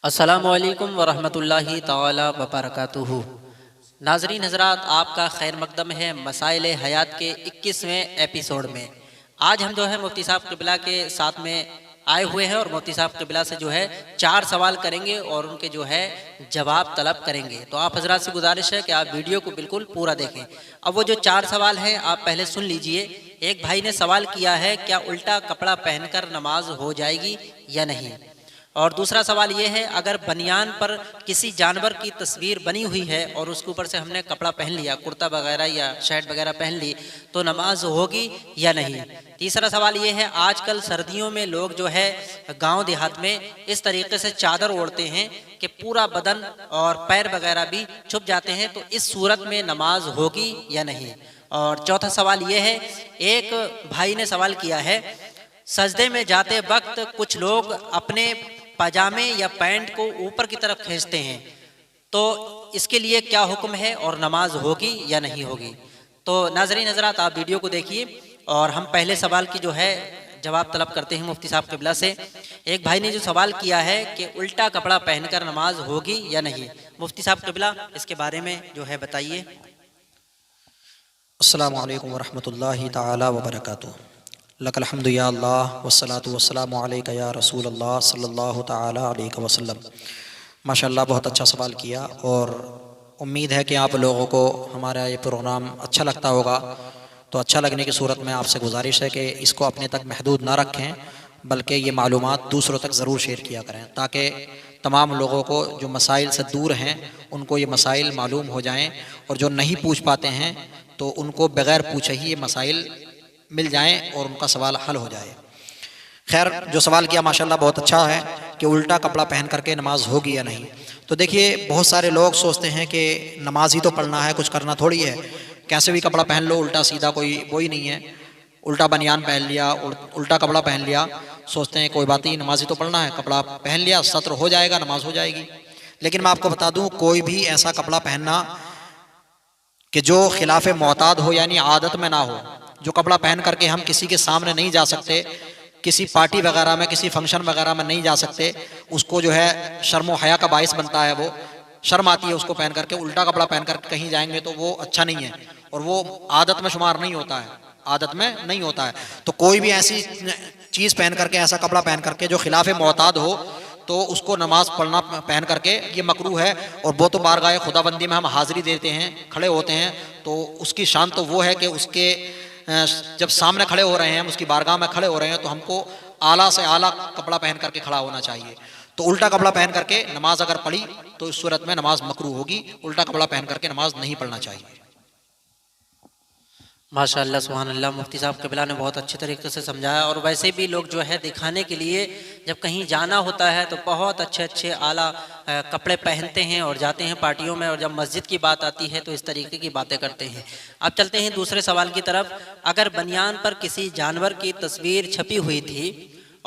अस्सलामुअलैकुम वरहमतुल्लाहि ताला वबरकातुहू। नाज़रीन हज़रात, आपका खैर मकदम है मसाइल हयात के 21वें एपिसोड में। आज हम जो है मुफ्ती साहब क़िबला के साथ में आए हुए हैं और मुफ्ती साहब क़िबला से जो है 4 सवाल करेंगे और उनके जो है जवाब तलब करेंगे। तो आप हज़रात से गुजारिश है कि आप वीडियो को बिल्कुल पूरा देखें। अब वो जो 4 सवाल हैं आप पहले सुन लीजिए। एक भाई ने सवाल किया है, क्या उल्टा कपड़ा पहनकर नमाज हो जाएगी या नहीं। और दूसरा सवाल ये है, अगर बनियान पर किसी जानवर की तस्वीर बनी हुई है और उसके ऊपर से हमने कपड़ा पहन लिया, कुर्ता वगैरह या शर्ट वगैरह पहन ली, तो नमाज होगी या नहीं। तीसरा सवाल ये है, आजकल सर्दियों में लोग जो है गांव देहात में इस तरीके से चादर ओढ़ते हैं कि पूरा बदन और पैर वगैरह भी छुप जाते हैं, तो इस सूरत में नमाज होगी या नहीं। और चौथा सवाल ये है, एक भाई ने सवाल किया है, सजदे में जाते वक्त कुछ लोग अपने पजामे या पैंट को ऊपर की तरफ खींचते हैं, तो इसके लिए क्या हुक्म है और नमाज होगी या नहीं होगी। तो नाज़रीन हज़रात, आप वीडियो को देखिए और हम पहले सवाल की जो है जवाब तलब करते हैं मुफ्ती साहब क़िबला से। एक भाई ने जो सवाल किया है कि उल्टा कपड़ा पहनकर नमाज होगी या नहीं, मुफ्ती साहब क़िबला इसके बारे में जो है बताइए। अस्सलामु अलैकुम वरहमतुल्लाहि ताला वबरकातुहू। लकल हम्दु या अल्लाह वस्सलातु वस्सलामु अलैका या रसूल अल्लाह सल्लल्लाहु ताला अलैहि वसल्लम। माशाअल्लाह, बहुत अच्छा सवाल किया और उम्मीद है कि आप लोगों को हमारा ये प्रोग्राम अच्छा लगता होगा। तो अच्छा लगने की सूरत में आपसे गुजारिश है कि इसको अपने तक महदूद ना रखें, बल्कि ये मालूमात दूसरों तक ज़रूर शेयर किया करें, ताकि तमाम लोगों को जो मसाइल से दूर हैं उनको ये मसाइल मालूम हो जाएं, और जो नहीं पूछ पाते हैं तो उनको बग़ैर पूछे ही ये मसाइल मिल जाएं और उनका सवाल हल हो जाए। खैर, जो सवाल किया माशाल्लाह बहुत अच्छा है कि उल्टा कपड़ा पहन करके नमाज होगी या नहीं। तो देखिए, बहुत सारे लोग सोचते हैं कि नमाज ही तो पढ़ना है, कुछ करना थोड़ी है, कैसे भी कपड़ा पहन लो, उल्टा सीधा कोई नहीं है। उल्टा बनियान पहन लिया, उल्टा कपड़ा पहन लिया, सोचते हैं कोई बात नहीं, नमाज ही तो पढ़ना है, कपड़ा पहन लिया, सत्र हो जाएगा, नमाज हो जाएगी। लेकिन मैं आपको बता दूं, कोई भी ऐसा कपड़ा पहनना कि जो खिलाफ मोताद हो, यानी आदत में ना हो, जो कपड़ा पहन करके हम किसी के सामने नहीं जा सकते, किसी पार्टी वगैरह में, किसी फंक्शन वगैरह में नहीं जा सकते, उसको जो है शर्म व हया का बाइस बनता है, वो शर्म आती है उसको पहन करके। उल्टा कपड़ा पहन करके कहीं जाएंगे तो वो अच्छा नहीं है और वो आदत में शुमार नहीं होता है, आदत में नहीं होता है। तो कोई भी ऐसी चीज़ पहन करके, ऐसा कपड़ा पहन करके जो खिलाफ मोताद हो, तो उसको नमाज पढ़ना पहन करके ये मकरूह है। और वो तो बारगाह खुदाबंदी में हम हाज़िरी देते हैं, खड़े होते हैं, तो उसकी शान तो वो है कि उसके जब सामने खड़े हो रहे हैं, हम उसकी बारगाह में खड़े हो रहे हैं, तो हमको आला से आला कपड़ा पहन करके खड़ा होना चाहिए। तो उल्टा कपड़ा पहन करके नमाज अगर पढ़ी तो इस सूरत में नमाज मकरूह होगी, उल्टा कपड़ा पहन करके नमाज नहीं पढ़ना चाहिए। माशाअल्लाह सुभान अल्लाह, मुफ्ती साहब क़िबला ने बहुत अच्छे तरीके से समझाया। और वैसे भी लोग जो है दिखाने के लिए जब कहीं जाना होता है तो बहुत अच्छे अच्छे आला कपड़े पहनते हैं और जाते हैं पार्टियों में, और जब मस्जिद की बात आती है तो इस तरीके की बातें करते हैं। अब चलते हैं दूसरे सवाल की तरफ। अगर बनियान पर किसी जानवर की तस्वीर छपी हुई थी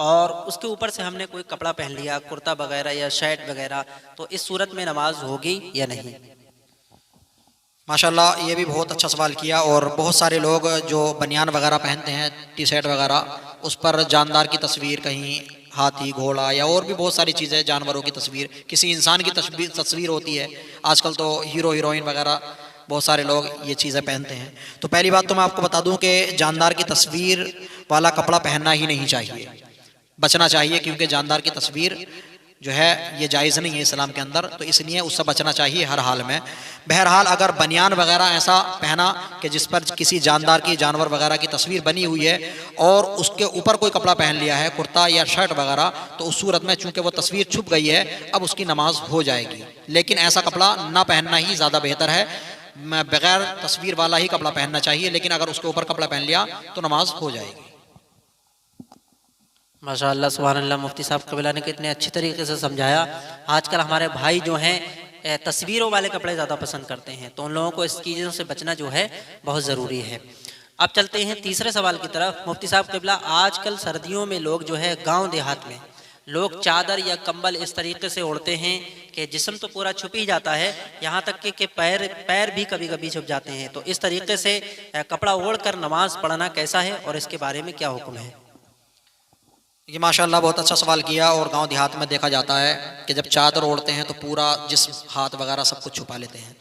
और उसके ऊपर से हमने कोई कपड़ा पहन लिया, कुर्ता वगैरह या शर्ट वगैरह, तो इस सूरत में नमाज होगी या नहीं। माशाल्लाह, ये भी बहुत अच्छा सवाल किया। और बहुत सारे लोग जो बनियान वगैरह पहनते हैं, टी शर्ट वगैरह, उस पर जानदार की तस्वीर, कहीं हाथी, घोड़ा या और भी बहुत सारी चीज़ें, जानवरों की तस्वीर, किसी इंसान की तस्वीर होती है। आजकल तो हीरो हीरोइन वगैरह बहुत सारे लोग ये चीज़ें पहनते हैं। तो पहली बात तो मैं आपको बता दूं कि जानदार की तस्वीर वाला कपड़ा पहनना ही नहीं चाहिए, बचना चाहिए, क्योंकि जानदार की तस्वीर जो है ये जायज़ नहीं है इस्लाम के अंदर, तो इसलिए उससे बचना चाहिए हर हाल में। बहरहाल, अगर बनियान वगैरह ऐसा पहना कि जिस पर किसी जानदार की, जानवर वगैरह की तस्वीर बनी हुई है और उसके ऊपर कोई कपड़ा पहन लिया है, कुर्ता या शर्ट वगैरह, तो उस सूरत में चूंकि वो तस्वीर छुप गई है, अब उसकी नमाज हो जाएगी। लेकिन ऐसा कपड़ा ना पहनना ही ज़्यादा बेहतर है, बगैर तस्वीर वाला ही कपड़ा पहनना चाहिए। लेकिन अगर उसके ऊपर कपड़ा पहन लिया तो नमाज हो जाएगी। माशाअल्लाह सुभान अल्लाह, मुफ्ती साहब क़िबला ने कितने अच्छे तरीके से समझाया। आजकल हमारे भाई जो हैं तस्वीरों वाले कपड़े ज़्यादा पसंद करते हैं, तो उन लोगों को इस चीज़ों से बचना जो है बहुत ज़रूरी है। अब चलते हैं तीसरे सवाल की तरफ। मुफ्ती साहब क़िबला, आजकल सर्दियों में लोग जो है गांव देहात में लोग चादर या कंबल इस तरीके से ओढ़ते हैं कि जिस्म तो पूरा छुप ही जाता है, यहाँ तक कि पैर भी कभी कभी छुप जाते हैं। तो इस तरीके से कपड़ा ओढ़ कर नमाज पढ़ना कैसा है और इसके बारे में क्या हुक्म है। ये माशाल्लाह बहुत अच्छा सवाल किया। और गांव देहात में देखा जाता है कि जब चादर ओढ़ते हैं तो पूरा जिस्म, हाथ वगैरह सब कुछ छुपा लेते हैं।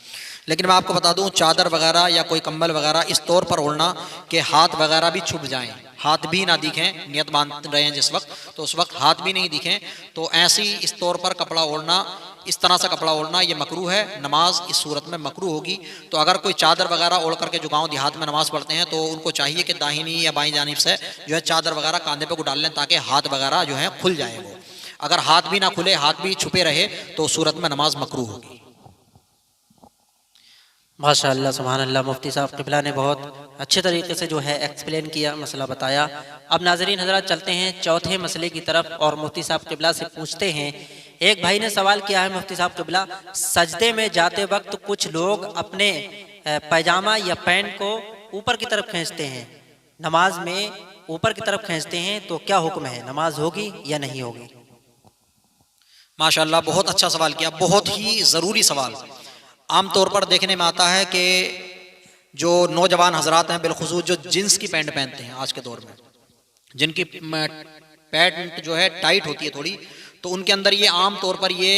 लेकिन मैं आपको बता दूं, चादर वगैरह या कोई कंबल वगैरह इस तौर पर ओढ़ना कि हाथ वगैरह भी छुप जाएं, हाथ भी ना दिखें, नियत बांध रहे हैं जिस वक्त, तो उस वक्त हाथ भी नहीं दिखें, तो ऐसी इस तौर पर कपड़ा ओढ़ना, इस तरह से कपड़ा ओढ़ना ये मकरूह है। नमाज इस सूरत में मकरूह होगी। तो अगर कोई चादर वगैरह ओढ़ करके जो गांव देहात में नमाज पढ़ते हैं तो उनको चाहिए कि दाहिनी या बाईं जानिब से जो है चादर वगैरह कांधे पे को डाल लें, ताकि हाथ वगैरह जो है खुल जाए। वो अगर हाथ भी ना खुले, हाथ भी छुपे रहे, तो उस सूरत में नमाज मकरूह होगी। माशाअल्लाह, सुभान अल्लाह। मुफ्ती साहब क़िबला ने बहुत अच्छे तरीके से जो है एक्सप्लेन किया, मसला बताया। अब नाज़रीन हज़रात चलते हैं चौथे मसले की तरफ और मुफ्ती साहब क़िबला से पूछते हैं। एक भाई ने सवाल किया है मुफ्ती साहब क़िबला, सजदे में जाते वक्त कुछ लोग अपने पैजामा या पैंट को ऊपर की तरफ खींचते हैं, नमाज में ऊपर की तरफ खींचते हैं, तो क्या हुक्म है, नमाज होगी या नहीं होगी? माशाअल्लाह, बहुत अच्छा सवाल किया, बहुत ही ज़रूरी सवाल। आम तौर पर देखने में आता है कि जो नौजवान हजरात हैं, बिलखुसूस जो जींस की पैंट पहनते हैं आज के दौर में, जिनकी पैंट जो है टाइट होती है थोड़ी, तो उनके अंदर ये आम तौर पर ये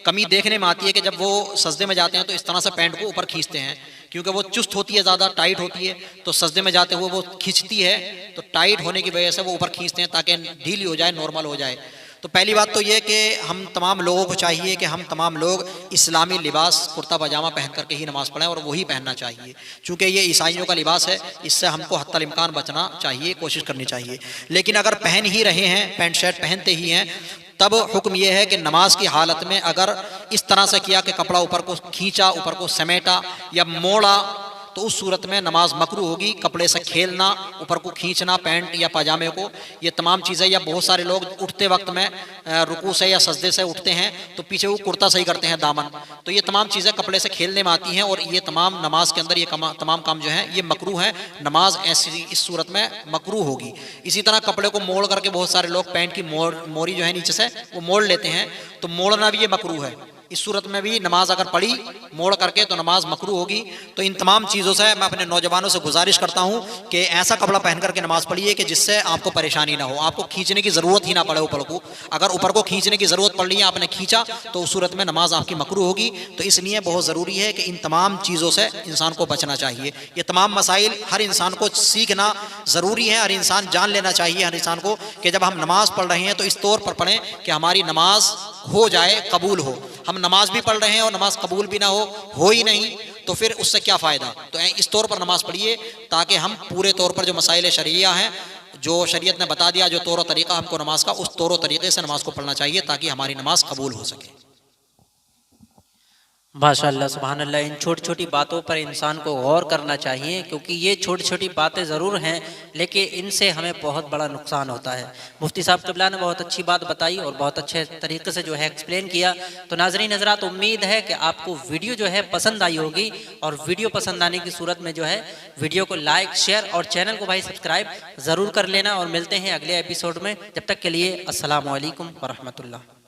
कमी देखने में आती है कि जब वो सजदे में जाते हैं तो इस तरह से पैंट को ऊपर खींचते हैं, क्योंकि वो चुस्त होती है, ज़्यादा टाइट होती है, तो सजदे में जाते हुए वो खींचती है, तो टाइट होने की वजह से वो ऊपर खींचते हैं ताकि ढीली हो जाए, नॉर्मल हो जाए। तो पहली बात तो ये कि हम तमाम लोगों को चाहिए कि हम तमाम लोग इस्लामी लिबास कुर्ता पजामा पहन करके ही नमाज़ पढ़ें, और वही पहनना चाहिए, चूँकि ये ईसाइयों का लिबास है, इससे हमको हत्तल इम्कान बचना चाहिए, कोशिश करनी चाहिए। लेकिन अगर पहन ही रहे हैं, पैंट शर्ट पहनते ही हैं, तब हुक्म यह है कि नमाज की हालत में अगर इस तरह से किया कि कपड़ा ऊपर को खींचा, ऊपर को समेटा या मोड़ा, तो उस सूरत में नमाज मकरूह होगी। कपड़े से खेलना, ऊपर को खींचना पैंट या पजामे को, ये तमाम चीज़ें, या बहुत सारे लोग उठते वक्त में रुकू से या सजदे से उठते हैं तो पीछे वो कुर्ता सही करते हैं, दामन, तो ये तमाम चीज़ें कपड़े से खेलने में आती हैं, और ये तमाम नमाज के अंदर ये तमाम काम जो है ये मकरूह है। नमाज ऐसी इस सूरत में मकरूह होगी। इसी तरह कपड़े को मोड़ करके बहुत सारे लोग पैंट की मोरी जो है नीचे से वो मोड़ लेते हैं, तो मोड़ना भी ये मकरूह है। इस सूरत में भी नमाज अगर पढ़ी मोड़ करके तो नमाज मकरूह होगी। तो इन तमाम चीज़ों से मैं अपने नौजवानों से गुजारिश करता हूँ कि ऐसा कपड़ा पहन करके नमाज पढ़िए कि जिससे आपको परेशानी ना हो, आपको खींचने की ज़रूरत ही ना पड़े ऊपर को। अगर ऊपर को खींचने की ज़रूरत पड़ रही है, आपने खींचा, तो उस सूरत में नमाज आपकी मकरूह होगी। तो इसलिए बहुत ज़रूरी है कि इन तमाम चीज़ों से इंसान को बचना चाहिए। ये तमाम मसाइल हर इंसान को सीखना ज़रूरी है, हर इंसान जान लेना चाहिए हर इंसान को कि जब हम नमाज़ पढ़ रहे हैं तो इस तौर पर पढ़ें कि हमारी नमाज हो जाए, कबूल हो। हम नमाज भी पढ़ रहे हैं और नमाज कबूल भी ना हो ही नहीं, तो फिर उससे क्या फ़ायदा। तो इस तौर पर नमाज पढ़िए ताकि हम पूरे तौर पर जो मसाइल शरिया हैं, जो शरीयत ने बता दिया, जो तौर तरीक़ा हमको नमाज का, उस तौर तरीक़े से नमाज को पढ़ना चाहिए ताकि हमारी नमाज कबूल हो सके। माशाअल्लाह, सुभान अल्लाह। इन छोटी छोटी बातों पर इंसान को गौर करना चाहिए, क्योंकि ये छोटी छोटी बातें ज़रूर हैं लेकिन इनसे हमें बहुत बड़ा नुकसान होता है। मुफ्ती साहब क़िबला ने बहुत अच्छी बात बताई और बहुत अच्छे तरीके से जो है एक्सप्लेन किया। तो नाज़रीन हज़रात, उम्मीद है कि आपको वीडियो जो है पसंद आई होगी, और वीडियो पसंद आने की सूरत में जो है वीडियो को लाइक, शेयर और चैनल को भाई सब्सक्राइब ज़रूर कर लेना। और मिलते हैं अगले एपिसोड में, जब तक के लिए अस्सलामु अलैकुम व रहमतुल्लाह।